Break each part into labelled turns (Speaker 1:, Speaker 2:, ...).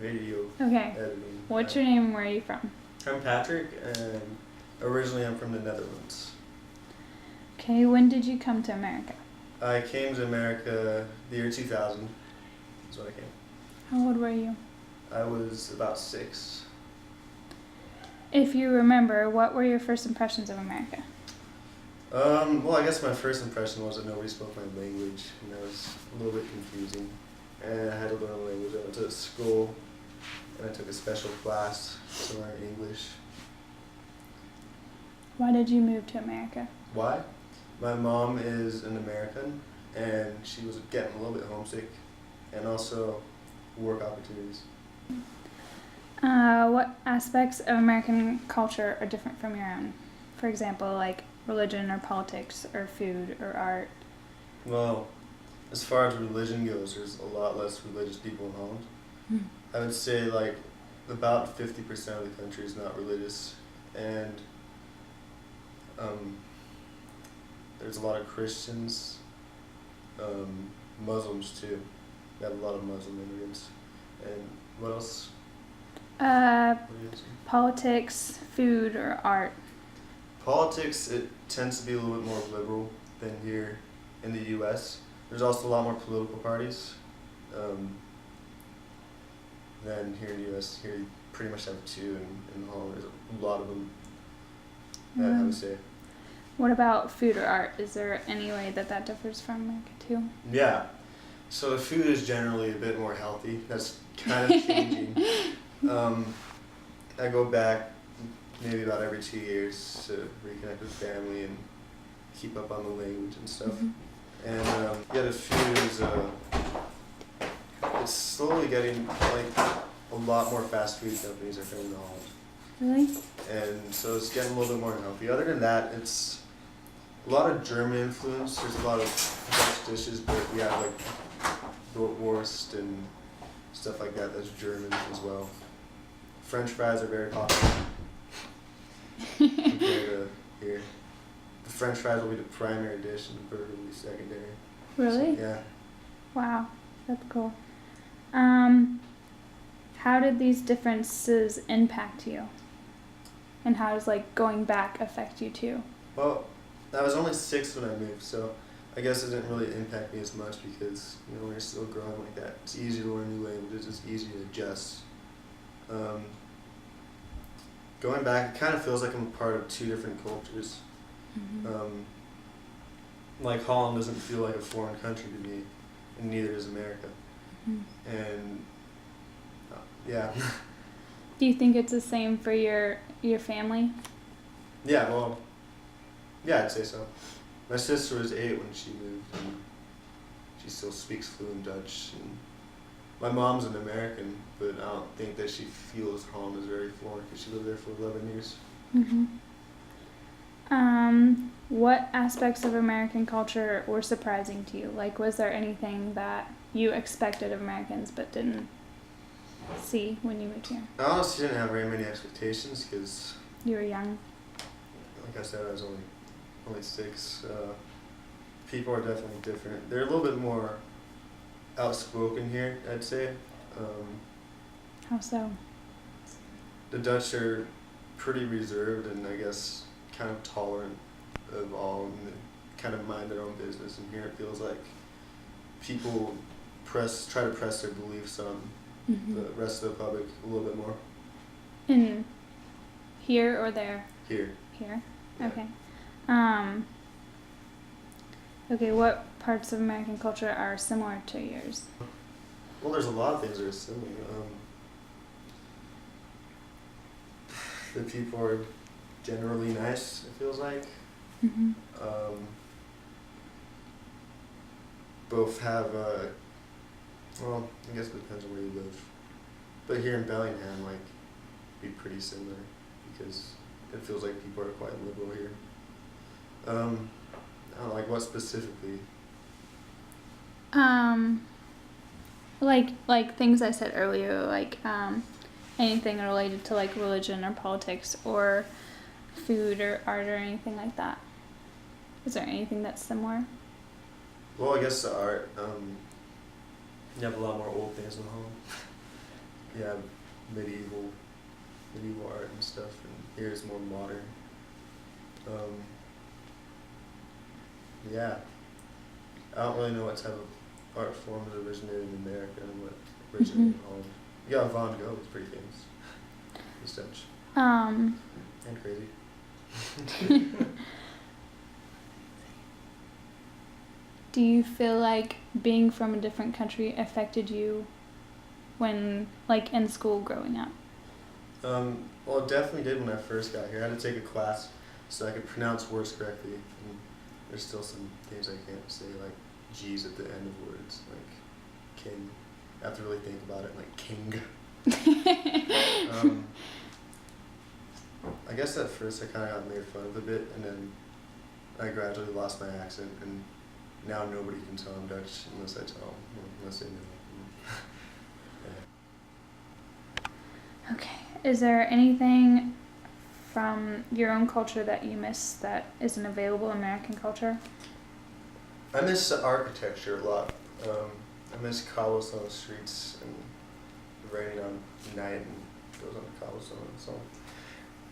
Speaker 1: radio
Speaker 2: Okay.
Speaker 1: editing.
Speaker 2: What's your name and where are you from?
Speaker 1: I'm Patrick, and originally I'm from the Netherlands.
Speaker 2: Okay, when did you come to America?
Speaker 1: I came to America the year 2000 is when I came.
Speaker 2: How old were you?
Speaker 1: I was about 6.
Speaker 2: If you remember, what were your first impressions of America?
Speaker 1: Well, I guess my first impression was that nobody spoke my language, and that was a little bit confusing. And I had to learn a language. I went to school, and I took a special class to learn English.
Speaker 2: Why did you move to America?
Speaker 1: Why? My mom is an American, and she was getting a little bit homesick, and also work opportunities.
Speaker 2: What aspects of American culture are different from your own? For example, like religion or politics or food or art.
Speaker 1: Well, as far as religion goes, there's a lot less religious people in Holland. I would say like about 50% of the country is not religious, and there's a lot of Christians, Muslims too. We have a lot of Muslim immigrants. And what else? What do you say?
Speaker 2: Politics, food, or art.
Speaker 1: Politics, it tends to be a little bit more liberal than here in the U.S. There's also a lot more political parties than here in the U.S. Here you pretty much have 2, in Holland there's a lot of them, I would say.
Speaker 2: What about food or art? Is there any way that differs from America too?
Speaker 1: Yeah. So the food is generally a bit more healthy. That's kind of changing. I go back maybe about every 2 years to reconnect with family and keep up on the language and stuff. And yeah, the food is it's slowly getting like a lot more fast food companies are coming to Holland.
Speaker 2: Really?
Speaker 1: And so it's getting a little bit more healthy. Other than that, it's a lot of German influence. There's a lot of Dutch dishes, but we have like bratwurst and stuff like that. That's German as well. French fries are very popular compared to here. The French fries will be the primary dish and the burger will be secondary.
Speaker 2: Really?
Speaker 1: So, yeah.
Speaker 2: Wow, that's cool. How did these differences impact you? And how does like going back affect you too?
Speaker 1: Well, I was only 6 when I moved, so I guess it didn't really impact me as much because, you know, when you're still growing like that, it's easy to learn new languages, it's easy to adjust. Going back, it kind of feels like I'm a part of 2 different cultures. Like Holland doesn't feel like a foreign country to me, and neither does America. And yeah.
Speaker 2: Do you think it's the same for your family?
Speaker 1: Yeah, well, yeah, I'd say so. My sister was 8 when she moved, and she still speaks fluent Dutch. And my mom's an American, but I don't think that she feels Holland is very foreign because she lived there for 11 years.
Speaker 2: What aspects of American culture were surprising to you? Like, was there anything that you expected of Americans but didn't see when you moved here?
Speaker 1: I honestly didn't have very many expectations because,
Speaker 2: You were young.
Speaker 1: like I said, I was only 6. People are definitely different. They're a little bit more outspoken here, I'd say.
Speaker 2: How so?
Speaker 1: The Dutch are pretty reserved and I guess kind of tolerant of all and they kind of mind their own business. And here it feels like people try to press their beliefs on the rest of the public a little bit more.
Speaker 2: In here or there?
Speaker 1: Here.
Speaker 2: Here?
Speaker 1: Yeah.
Speaker 2: Okay. Okay, what parts of American culture are similar to yours?
Speaker 1: Well, there's a lot of things that are similar. The people are generally nice, it feels like. Both have, well, I guess it depends on where you live. But here in Bellingham, like, be pretty similar because it feels like people are quite liberal here. I don't know, like what specifically?
Speaker 2: Like things I said earlier, like anything related to like religion or politics or food or art or anything like that. Is there anything that's similar?
Speaker 1: Well, I guess the art, you have a lot more old things in home. yeah, medieval art and stuff, and here it's more modern. Yeah, I don't really know what type of art forms originated in America and what originated in Holland. Yeah, Van Gogh is pretty famous. He's Dutch. And crazy.
Speaker 2: Do you feel like being from a different country affected you when, like, in school growing up?
Speaker 1: Well, it definitely did when I first got here. I had to take a class so I could pronounce words correctly. And there's still some things I can't say, like G's at the end of words, like king. I have to really think about it, like king. I guess at first I kind of got made fun of a bit, and then I gradually lost my accent, and now nobody can tell I'm Dutch unless I tell them, unless they know. Yeah.
Speaker 2: Okay. Is there anything from your own culture that you miss that isn't available in American culture?
Speaker 1: I miss the architecture a lot. I miss cobblestone streets and raining on night and goes on the cobblestone. So,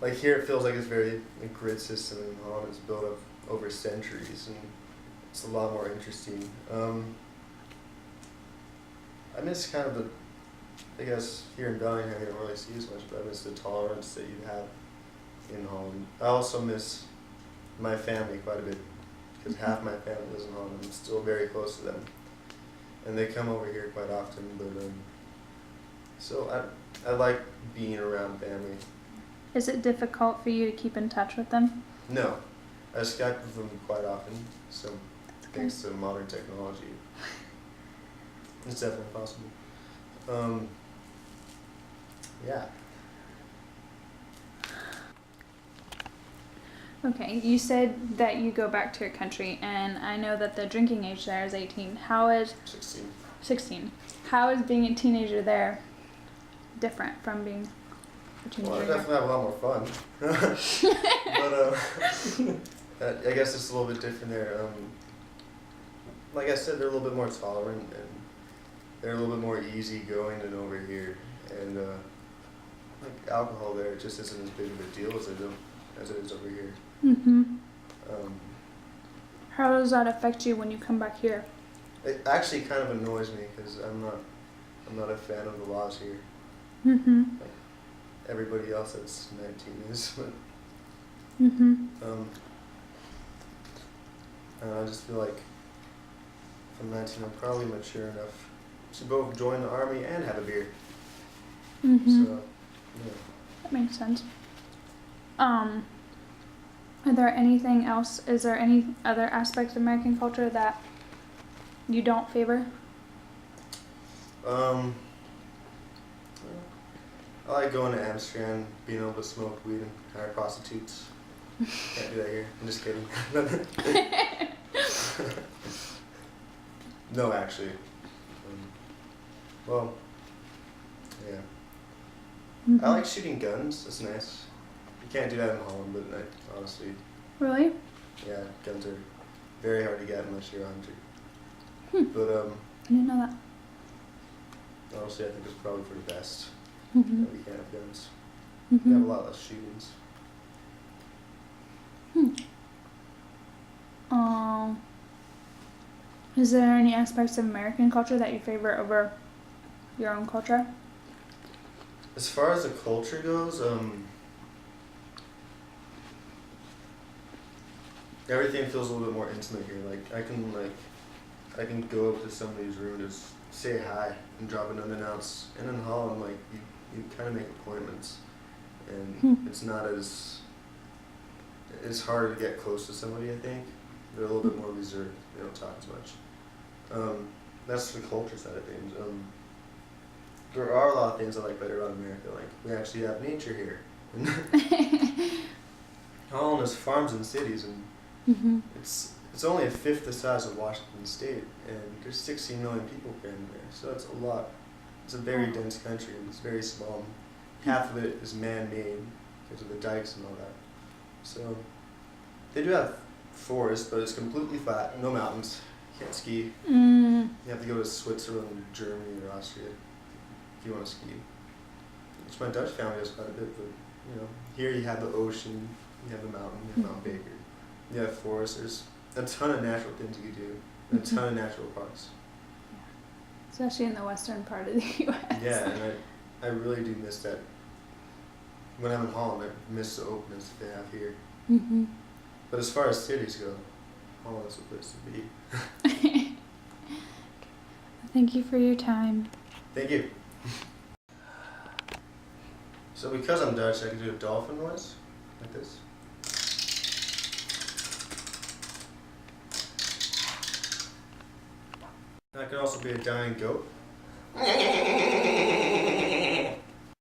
Speaker 1: like here, it feels like it's very a grid system, and Holland is built up over centuries, and it's a lot more interesting. I miss kind of the, I guess here in Bellingham you don't really see as much, but I miss the tolerance that you have in Holland. I also miss my family quite a bit, because half my family lives in Holland. I'm still very close to them, and they come over here quite often. But so I like being around family.
Speaker 2: Is it difficult for you to keep in touch with them?
Speaker 1: No, I Skype with them quite often. So thanks to modern technology, it's definitely possible. Yeah.
Speaker 2: Okay, you said that you go back to your country, and I know that the drinking age there is 18. How is 16? How is being a teenager there different from being a teenager?
Speaker 1: Well, I definitely have a lot more fun. But I guess it's a little bit different there. Like I said, they're a little bit more tolerant, and they're a little bit more easygoing than over here. And like alcohol there, it just isn't as big of a deal as it is over here.
Speaker 2: How does that affect you when you come back here?
Speaker 1: It actually kind of annoys me because I'm not a fan of the laws here. Like everybody else that's 19 is, but and I just feel like if I'm 19, I'm probably mature enough to both join the army and have a beer. So, yeah.
Speaker 2: That makes sense. Are there anything else? Is there any other aspects of American culture that you don't favor?
Speaker 1: I like going to Amsterdam, being able to smoke weed and hire prostitutes. Can't do that here. I'm just kidding. No, actually. Well, yeah. I like shooting guns. That's nice. You can't do that in Holland, but honestly.
Speaker 2: Really?
Speaker 1: Yeah, guns are very hard to get unless you're a hunter. But
Speaker 2: I didn't know that.
Speaker 1: honestly, I think it's probably for the best that we can't have guns. We have a lot less shootings.
Speaker 2: Is there any aspects of American culture that you favor over your own culture?
Speaker 1: As far as the culture goes, everything feels a little bit more intimate here. I can go up to somebody's room, just say hi and drop an unannounced. And in Holland, you kind of make appointments, and it's not as, it's harder to get close to somebody. I think they're a little bit more reserved. They don't talk as much. That's the culture side of things. There are a lot of things I like better about America. Like we actually have nature here. Holland has farms and cities, and it's only a fifth the size of Washington State, and there's 16 million people crammed there. So it's a lot. It's a very dense country, and it's very small. Half of it is man-made because of the dikes and all that. So they do have forests, but it's completely flat, no mountains. You can't ski. You have to go to Switzerland, Germany, or Austria if you want to ski. which my Dutch family does quite a bit, but you know, here you have the ocean, you have the mountain, you have Mount Baker, you have forests. There's a ton of natural things you could do, and a ton of natural parks.
Speaker 2: Especially in the western part of the U.S.
Speaker 1: Yeah, and I really do miss that. When I'm in Holland, I miss the openness that they have here.
Speaker 2: Mm-hmm.
Speaker 1: But as far as cities go, Holland's the place to be.
Speaker 2: Thank you for your time.
Speaker 1: Thank you. So because I'm Dutch, I can do a dolphin noise, like this. I could also be a dying goat.